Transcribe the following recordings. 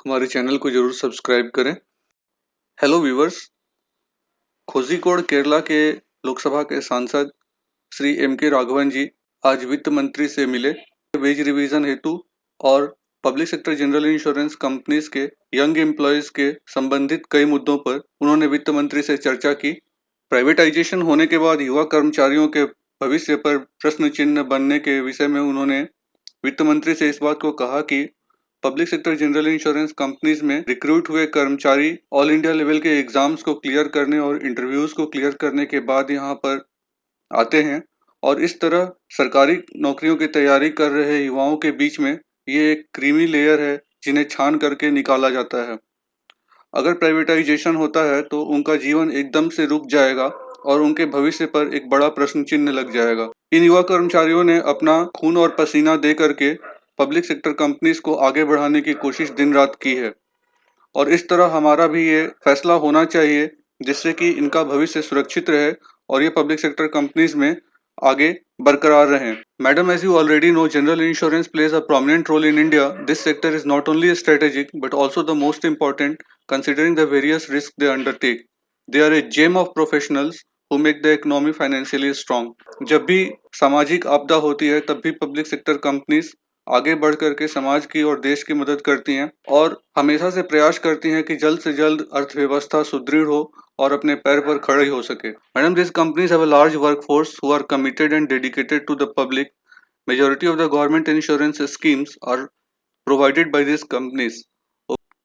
हमारे चैनल को जरूर सब्सक्राइब करें। हेलो व्यूवर्स, कोझिकोड केरला के लोकसभा के सांसद श्री एम के राघवन जी आज वित्त मंत्री से मिले। वेज रिवीजन हेतु और public sector general insurance companies के यंग एम्प्लॉयज के संबंधित कई मुद्दों पर उन्होंने वित्त मंत्री से चर्चा की। प्राइवेटाइजेशन होने के बाद युवा कर्मचारियों के भविष्य पर प्रश्न चिन्ह बनने के विषय में उन्होंने वित्त मंत्री से इस बात को कहा कि public sector general insurance companies में रिक्रूट हुए कर्मचारी ऑल इंडिया लेवल के एग्जाम्स को क्लियर करने और इंटरव्यूज को क्लियर करने के बाद यहाँ पर आते हैं और इस तरह सरकारी नौकरियों की तैयारी कर रहे युवाओं के बीच में ये एक क्रीमी लेयर है जिन्हें छान करके निकाला जाता है। अगर प्राइवेटाइजेशन होता है तो उनका जीवन एकदम से रुक जाएगा और उनके भविष्य पर एक बड़ा प्रश्न चिन्ह लग जाएगा। इन युवा कर्मचारियों ने अपना खून और पसीना दे करके पब्लिक सेक्टर कंपनीज को आगे बढ़ाने की कोशिश दिन रात की है और इस तरह हमारा भी ये फैसला होना चाहिए जिससे कि इनका भविष्य सुरक्षित रहे और ये पब्लिक सेक्टर कंपनीज में आगे बरकरार रहें। Madam, as you already know, general insurance plays a prominent role in India. This sector is not only strategic but also the most important considering the various risks they undertake. They are a gem of professionals who make the economy financially strong. जब भी सामाजिक आपदा होती है तब भी public sector companies आगे बढ़ करके समाज की और देश की मदद करती हैं और हमेशा से प्रयास करती हैं कि जल्द से जल्द अर्थव्यवस्था सुदृढ़ हो और अपने पैर पर खड़ी हो सके। Madam, these companies have a large workforce who are committed and dedicated to the public. Majority of the government insurance schemes are provided by these companies.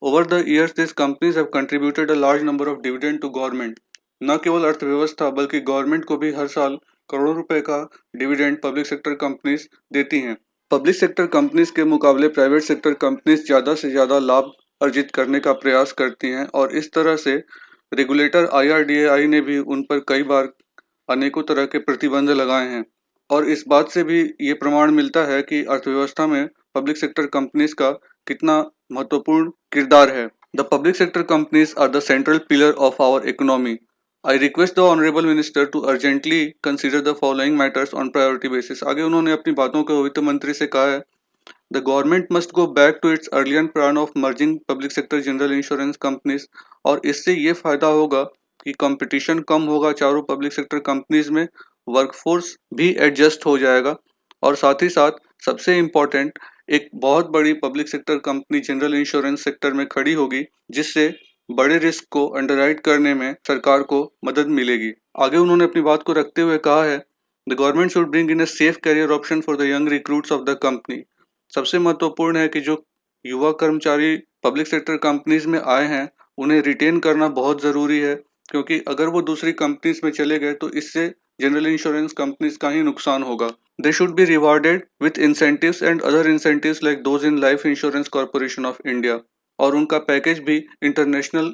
Over the years, these companies have contributed a large number of dividend to government. न केवल अर्थव्यवस्था बल्कि government को भी हर साल करोड़ों रुपए का डिविडेंड पब्लिक सेक्टर कंपनीज देती हैं। पब्लिक सेक्टर कंपनीज के मुकाबले प्राइवेट सेक्टर कंपनीज ज़्यादा से ज़्यादा लाभ अर्जित करने का प्रयास करती हैं और इस तरह से रेगुलेटर IRDAI ने भी उन पर कई बार अनेकों तरह के प्रतिबंध लगाए हैं और इस बात से भी ये प्रमाण मिलता है कि अर्थव्यवस्था में पब्लिक सेक्टर कंपनीज का कितना महत्वपूर्ण किरदार है। The public sector companies are the central pillar of our economy. I request the honorable minister to urgently consider the following matters on priority basis. आगे उन्होंने अपनी बातों को वित्त मंत्री से कहा है, The government must go back to its earlier plan of merging public sector general insurance companies और इससे ये फायदा होगा कि कंपटीशन कम होगा चारों पब्लिक सेक्टर कंपनीज में, वर्कफोर्स भी एडजस्ट हो जाएगा और साथ ही साथ सबसे इम्पोर्टेंट एक बहुत बड़ी public sector company general insurance sector में खड़ी होगी जिससे बड़े रिस्क को अंडरराइट करने में सरकार को मदद मिलेगी। आगे उन्होंने अपनी बात को रखते हुए कहा है, the government should bring in a safe career option for the young recruits of the company. सबसे महत्वपूर्ण है कि जो युवा कर्मचारी पब्लिक सेक्टर कंपनीज में आए हैं उन्हें रिटेन करना बहुत ज़रूरी है क्योंकि अगर वो दूसरी कंपनीज में चले गए तो इससे जनरल इंश्योरेंस कंपनीज का ही नुकसान होगा। They should be rewarded with incentives and other incentives like those in life insurance corporation of India और उनका पैकेज भी इंटरनेशनल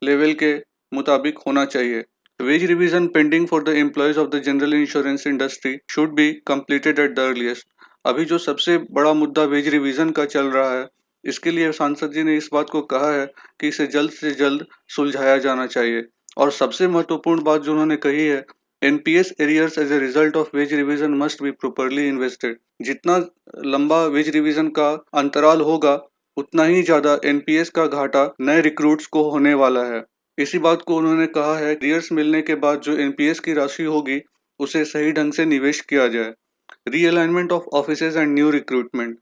लेवल के मुताबिक होना चाहिए। Veg revision pending for the employees of the general insurance industry should be completed at the earliest. अभी जो सबसे बड़ा मुद्दा वेज रिवीजन का चल रहा है इसके लिए सांसद जी ने इस बात को कहा है कि इसे जल्द से जल्द सुलझाया जाना चाहिए और सबसे महत्वपूर्ण बात जो उन्होंने कही है, NPS arrears as a result of wage revision must be properly invested. जितना लंबा वेज रिवीजन का अंतराल होगा उतना ही ज्यादा NPS का घाटा नए रिक्रूट्स को होने वाला है। इसी बात को उन्होंने कहा है, एरियर्स मिलने के बाद जो NPS की राशि होगी उसे सही ढंग से निवेश किया जाए। Realignment of offices and new recruitment,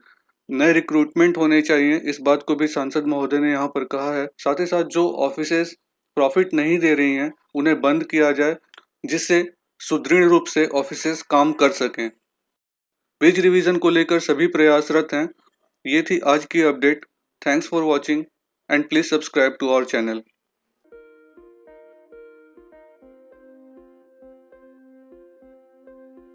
नए रिक्रूटमेंट होने चाहिए, इस बात को भी सांसद महोदय ने यहाँ पर कहा है। साथ ही साथ जो ऑफिसेज प्रॉफिट नहीं दे रही हैं उन्हें बंद किया जाए जिससे सुदृढ़ रूप से ऑफिसेज काम कर सकें। वेज रिवीजन को लेकर सभी प्रयासरत हैं। ये थी आज की update. Thanks for watching and please subscribe to our channel.